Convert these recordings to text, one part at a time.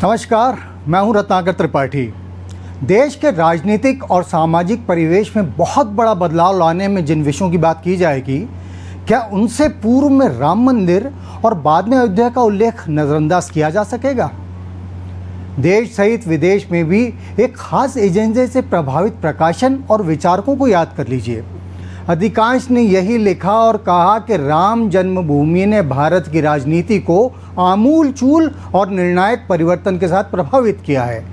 नमस्कार, मैं हूं रत्नाकर त्रिपाठी। देश के राजनीतिक और सामाजिक परिवेश में बहुत बड़ा बदलाव लाने में जिन विषयों की बात की जाएगी, क्या उनसे पूर्व में राम मंदिर और बाद में अयोध्या का उल्लेख नज़रअंदाज किया जा सकेगा? देश सहित विदेश में भी एक खास एजेंडे से प्रभावित प्रकाशन और विचारकों को याद कर लीजिए। अधिकांश ने यही लिखा और कहा कि राम जन्मभूमि ने भारत की राजनीति को आमूल चूल और निर्णायक परिवर्तन के साथ प्रभावित किया है।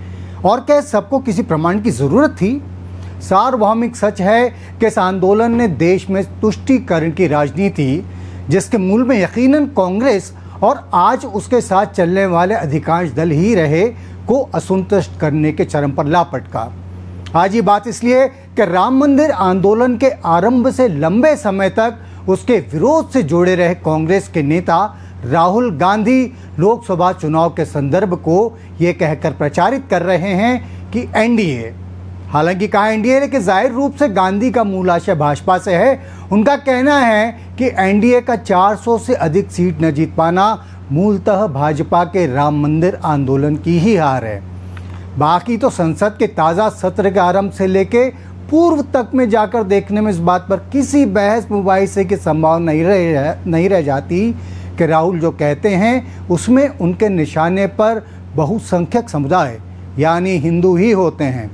और क्या सबको किसी प्रमाण की ज़रूरत थी? सार्वभौमिक सच है कि इस आंदोलन ने देश में तुष्टीकरण की राजनीति, जिसके मूल में यकीनन कांग्रेस और आज उसके साथ चलने वाले अधिकांश दल ही रहे, को असंतुष्ट करने के चरम पर ला पटका। आज ये बात इसलिए कि राम मंदिर आंदोलन के आरंभ से लंबे समय तक उसके विरोध से जुड़े रहे कांग्रेस के नेता राहुल गांधी लोकसभा चुनाव के संदर्भ को ये कहकर प्रचारित कर रहे हैं कि एनडीए, हालांकि कहा एनडीए, लेकिन जाहिर रूप से गांधी का मूल आशय भाजपा से है। उनका कहना है कि एनडीए का 400 से अधिक सीट न जीत पाना मूलतः भाजपा के राम मंदिर आंदोलन की ही हार है। बाकी तो संसद के ताज़ा सत्र के आरंभ से लेके पूर्व तक में जाकर देखने में इस बात पर किसी बहस मुबाहिसे की संभावना नहीं रह जाती कि राहुल जो कहते हैं उसमें उनके निशाने पर बहुसंख्यक समुदाय यानी हिंदू ही होते हैं।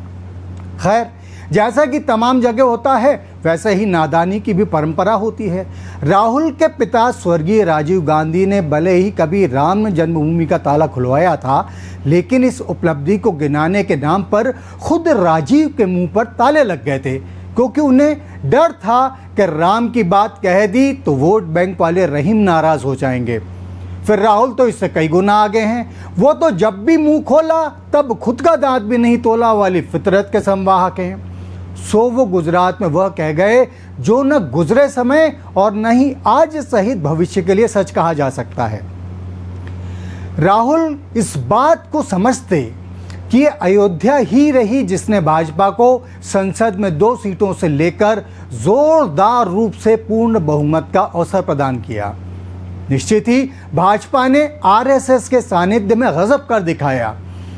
खैर, जैसा कि तमाम जगह होता है वैसे ही नादानी की भी परंपरा होती है। राहुल के पिता स्वर्गीय राजीव गांधी ने भले ही कभी राम जन्मभूमि का ताला खुलवाया था, लेकिन इस उपलब्धि को गिनाने के नाम पर खुद राजीव के मुंह पर ताले लग गए थे, क्योंकि उन्हें डर था कि राम की बात कह दी तो वोट बैंक वाले रहीम नाराज हो जाएंगे। फिर राहुल तो इससे कई गुना आगे हैं। वो तो जब भी मुंह खोला तब खुद का दांत भी नहीं तोला वाली फितरत के संवाहक हैं। सो वो गुजरात में वह कह गए जो न गुजरे समय और न ही आज सहित भविष्य के लिए सच कहा जा सकता है। राहुल इस बात को समझते कि ये अयोध्या ही रही जिसने भाजपा को संसद में 2 सीटों से लेकर जोरदार रूप से पूर्ण बहुमत का अवसर प्रदान किया। निश्चित ही भाजपा ने आरएसएस के सानिध्य में गजब कर दिखाया।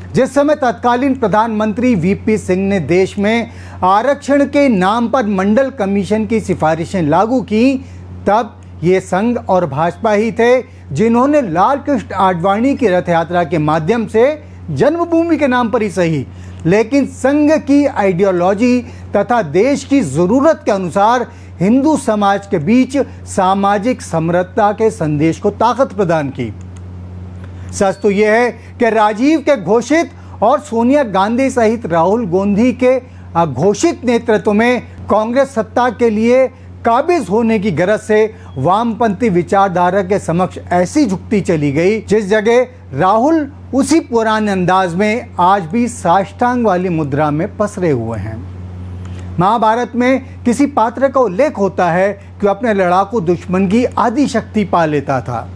जिस समय तत्कालीन प्रधानमंत्री वीपी सिंह ने देश में आरक्षण के नाम पर मंडल कमीशन की सिफारिशें लागू की, तब ये संघ और भाजपा ही थे जिन्होंने लाल कृष्ण आडवाणी की रथ यात्रा के माध्यम से जन्मभूमि के नाम पर ही सही, लेकिन संघ की आइडियोलॉजी तथा देश की ज़रूरत के अनुसार हिंदू समाज के बीच सामाजिक समरसता के संदेश को ताकत प्रदान की। सच तो यह है कि राजीव के घोषित और सोनिया गांधी सहित राहुल गांधी के अघोषित नेतृत्व में कांग्रेस सत्ता के लिए काबिज होने की गरज से वामपंथी विचारधारा के समक्ष ऐसी झुकती चली गई, जिस जगह राहुल उसी पुराने अंदाज में आज भी साष्टांग वाली मुद्रा में पसरे हुए हैं। महाभारत में किसी पात्र का उल्लेख होता है कि अपने लड़ाकू दुश्मन की आधी शक्ति पा लेता था।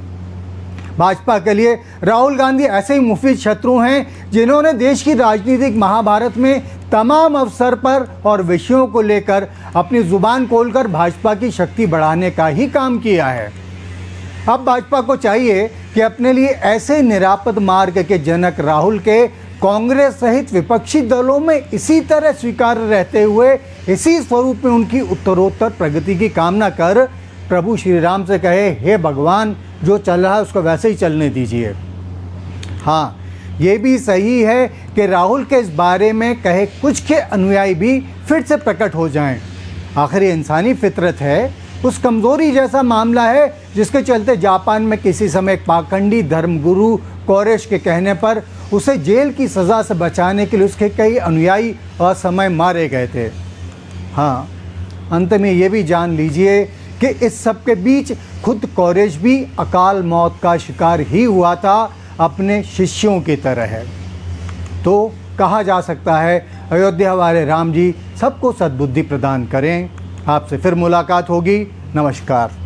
भाजपा के लिए राहुल गांधी ऐसे ही मुफीद शत्रु हैं जिन्होंने देश की राजनीतिक महाभारत में तमाम अवसर पर और विषयों को लेकर अपनी जुबान खोलकर भाजपा की शक्ति बढ़ाने का ही काम किया है। अब भाजपा को चाहिए कि अपने लिए ऐसे निरापद मार्ग के जनक राहुल के कांग्रेस सहित विपक्षी दलों में इसी तरह स्वीकार्य रहते हुए इसी स्वरूप में उनकी उत्तरोत्तर प्रगति की कामना कर प्रभु श्री राम से कहे, हे भगवान, जो चल रहा है उसको वैसे ही चलने दीजिए। हाँ, ये भी सही है कि राहुल के इस बारे में कहे कुछ के अनुयायी भी फिर से प्रकट हो जाएं। आखिर ये इंसानी फितरत है। उस कमज़ोरी जैसा मामला है जिसके चलते जापान में किसी समय एक पाखंडी धर्मगुरु कोरेश के कहने पर उसे जेल की सज़ा से बचाने के लिए उसके कई अनुयायी असमय मारे गए थे। हाँ, अंत में ये भी जान लीजिए कि इस सब के बीच खुद कोरेश भी अकाल मौत का शिकार ही हुआ था, अपने शिष्यों की तरह है। तो कहा जा सकता है, अयोध्या वाले राम जी सबको सद्बुद्धि प्रदान करें। आपसे फिर मुलाकात होगी। नमस्कार।